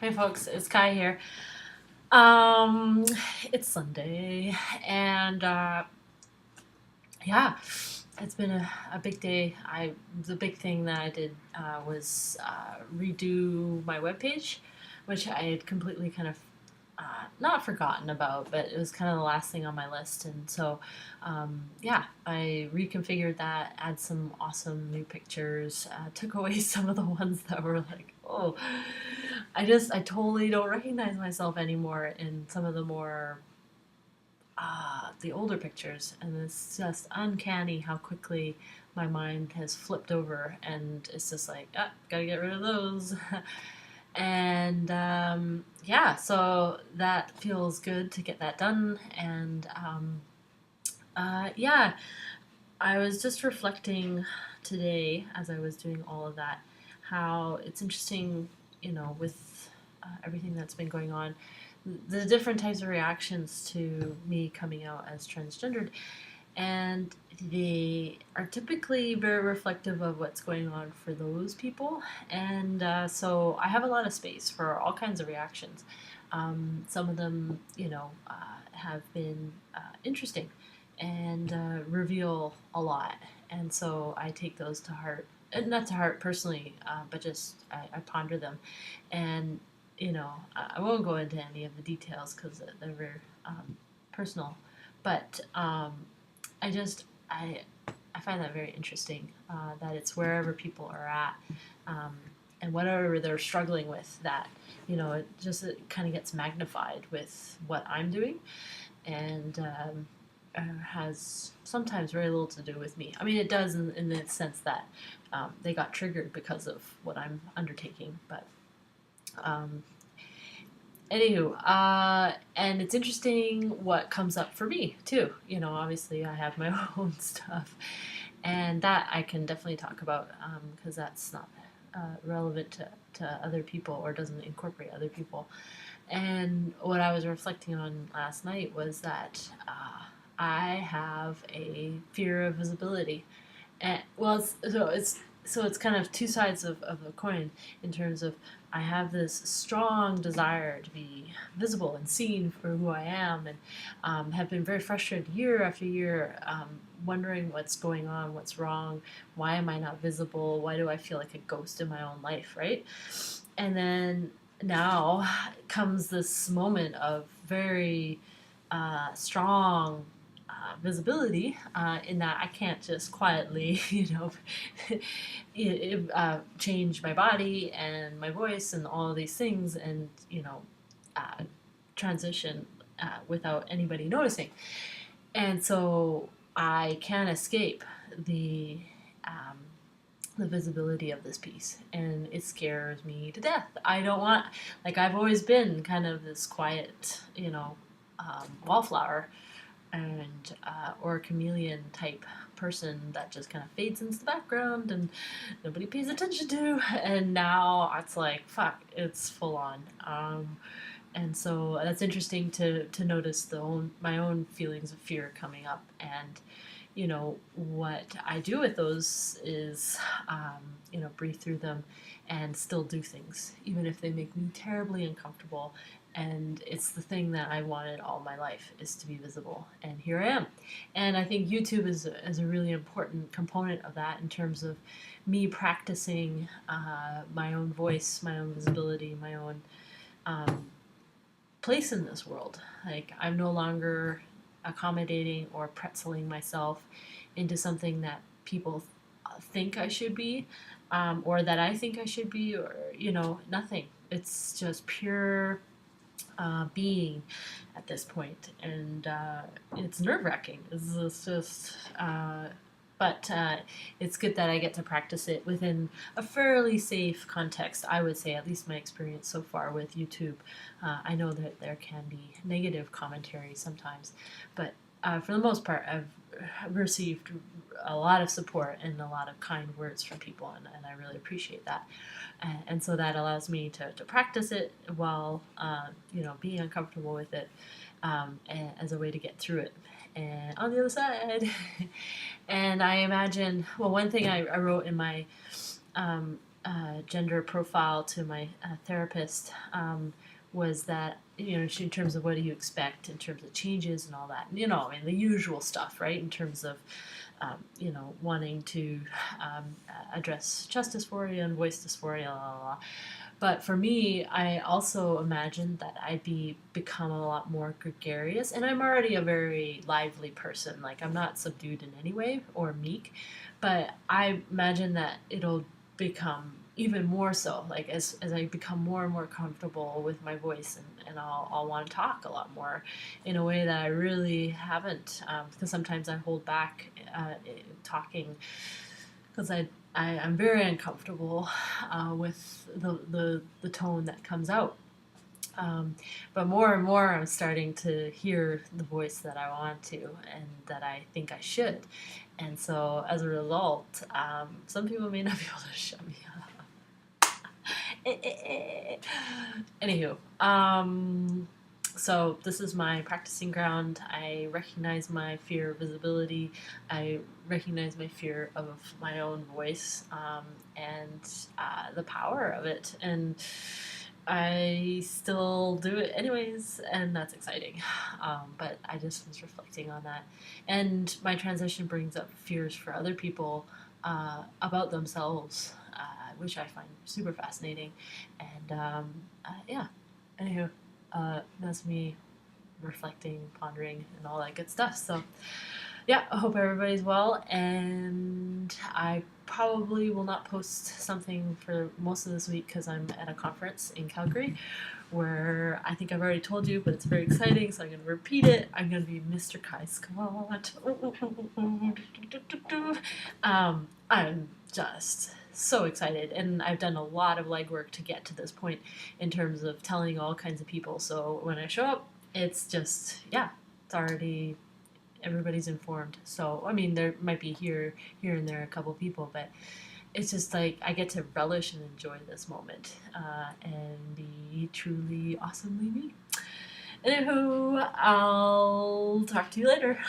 Hey folks, it's Kai here. Um, it's Sunday, and yeah, it's been a big day. The big thing that I did was redo my webpage, which I had completely kind of not forgotten about, but it was kind of the last thing on my list. And so, yeah, I reconfigured that, add some awesome new pictures, took away some of the ones that were like, oh, I totally don't recognize myself anymore in some of the more the older pictures, and it's just uncanny how quickly my mind has flipped over, and it's just like, ah, gotta get rid of those. And yeah, so that feels good to get that done. And yeah, I was just reflecting today as I was doing all of that, how it's interesting, with everything that's been going on, the different types of reactions to me coming out as transgendered, and they are typically very reflective of what's going on for those people. And so I have a lot of space for all kinds of reactions. Some of them, have been interesting and reveal a lot. And so I take those to heart. And not to heart personally, but just I ponder them. And, I won't go into any of the details because they're very personal. But I just I find that very interesting, that it's wherever people are at, um, and whatever they're struggling with, that it kind of gets magnified with what I'm doing, and has sometimes very little to do with me. I mean, it does in the sense that they got triggered because of what I'm undertaking, but. Um, Anywho, and it's interesting what comes up for me too. Obviously I have my own stuff, and that I can definitely talk about, because that's not relevant to other people or doesn't incorporate other people. And what I was reflecting on last night was that I have a fear of visibility, and well, it's kind of two sides of a coin, in terms of I have this strong desire to be visible and seen for who I am, and have been very frustrated year after year, wondering what's going on, what's wrong, why am I not visible, why do I feel like a ghost in my own life, right? And then now comes this moment of very strong visibility, in that I can't just quietly, change my body and my voice and all of these things, and uh, transition without anybody noticing. And so I can't escape the um, the visibility of this piece, and it scares me to death. I don't want, like, I've always been kind of this quiet, wallflower, and or a chameleon type person that just kind of fades into the background and nobody pays attention to. And now it's like, fuck, it's full on. And so that's interesting to notice my own feelings of fear coming up. And what I do with those is, breathe through them and still do things, even if they make me terribly uncomfortable. And it's the thing that I wanted all my life, is to be visible. And here I am. And I think YouTube is a really important component of that, in terms of me practicing my own voice, my own visibility, my own um, place in this world. Like, I'm no longer accommodating or pretzeling myself into something that people think I should be, or that I think I should be, or nothing. It's just pure being at this point, and it's nerve wracking. It's just but it's good that I get to practice it within a fairly safe context, I would say, at least my experience so far with YouTube. I know that there can be negative commentary sometimes, but for the most part, I've received a lot of support and a lot of kind words from people, and I really appreciate that. And so that allows me to practice it while, being uncomfortable with it, as a way to get through it. And on the other side, and I imagine, well, one thing I wrote in my gender profile to my therapist was that, in terms of what do you expect in terms of changes and all that, and the usual stuff, right? In terms of wanting to address chest dysphoria and voice dysphoria, blah, blah, blah. But for me, I also imagined that I'd become a lot more gregarious, and I'm already a very lively person. Like, I'm not subdued in any way or meek, but I imagine that it'll become even more so. Like, as I become more and more comfortable with my voice, and I'll want to talk a lot more in a way that I really haven't, because sometimes I hold back talking because I'm very uncomfortable with the tone that comes out. But more and more, I'm starting to hear the voice that I want to and that I think I should. And so, as a result, some people may not be able to shut me up. Anywho, so this is my practicing ground. I recognize my fear of visibility. I recognize my fear of my own voice, and the power of it. And I still do it anyways, and that's exciting. But I just was reflecting on that. And my transition brings up fears for other people about themselves, which I find super fascinating. And yeah, anywho, that's me reflecting, pondering, and all that good stuff. So, yeah, I hope everybody's well, and I probably will not post something for most of this week because I'm at a conference in Calgary where I think I've already told you, but it's very exciting, so I'm going to repeat it. I'm going to be Mr. Kai Scott. I'm just so excited, and I've done a lot of legwork to get to this point in terms of telling all kinds of people. So when I show up, it's just, yeah, it's already, everybody's informed. So, I mean, there might be here and there a couple people, but it's just like I get to relish and enjoy this moment and be truly awesomely me. Anywho, I'll talk to you later.